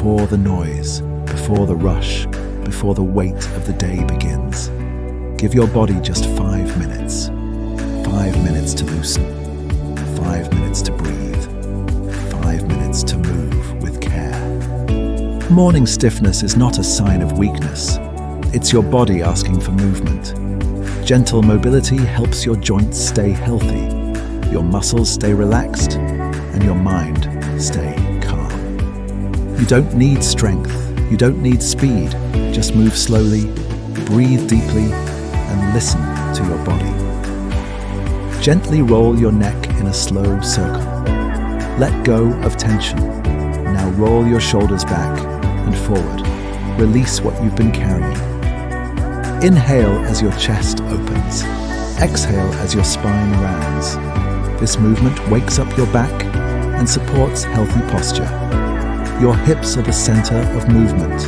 before the noise, before the rush, before the weight of the day begins. Give your body just 5 minutes. 5 minutes to loosen. 5 minutes to breathe. 5 minutes to move with care. Morning stiffness is not a sign of weakness. It's your body asking for movement. Gentle mobility helps your joints stay healthy, your muscles stay relaxed, and your mind stay calm. You don't need strength, you don't need speed. Just move slowly, breathe deeply, and listen to your body. Gently roll your neck in a slow circle. Let go of tension. Now roll your shoulders back and forward. Release what you've been carrying. Inhale as your chest opens. Exhale as your spine rounds. This movement wakes up your back and supports healthy posture. Your hips are the center of movement.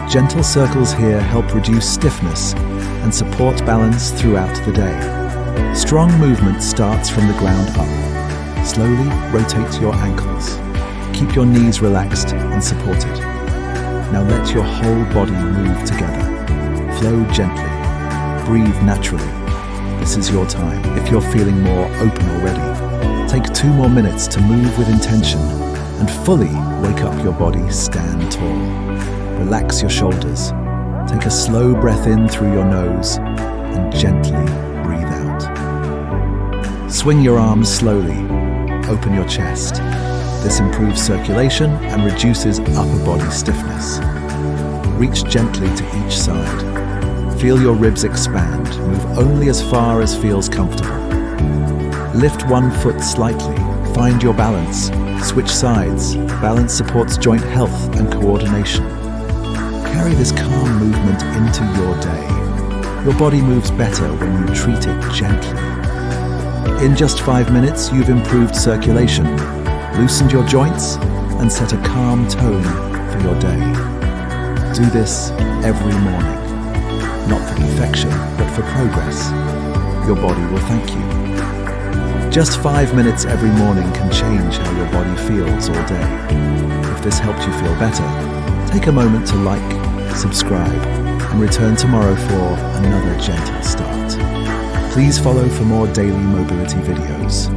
Gentle circles here help reduce stiffness and support balance throughout the day. Strong movement starts from the ground up. Slowly rotate your ankles. Keep your knees relaxed and supported. Now let your whole body move together. Flow gently. Breathe naturally. This is your time. If you're feeling more open already, take 2 more minutes to move with intention and fully wake up your body. Stand tall. Relax your shoulders. Take a slow breath in through your nose and gently breathe out. Swing your arms slowly. Open your chest. This improves circulation and reduces upper body stiffness. Reach gently to each side. Feel your ribs expand. Move only as far as feels comfortable. Lift one foot slightly. Find your balance. Switch sides. Balance supports joint health and coordination. Carry this calm movement into your day. Your body moves better when you treat it gently. In just 5 minutes, you've improved circulation, loosened your joints, and set a calm tone for your day. Do this every morning. Not for perfection, but for progress. Your body will thank you. Just 5 minutes every morning can change how your body feels all day. If this helped you feel better, take a moment to like, subscribe, and return tomorrow for another gentle start. Please follow for more daily mobility videos.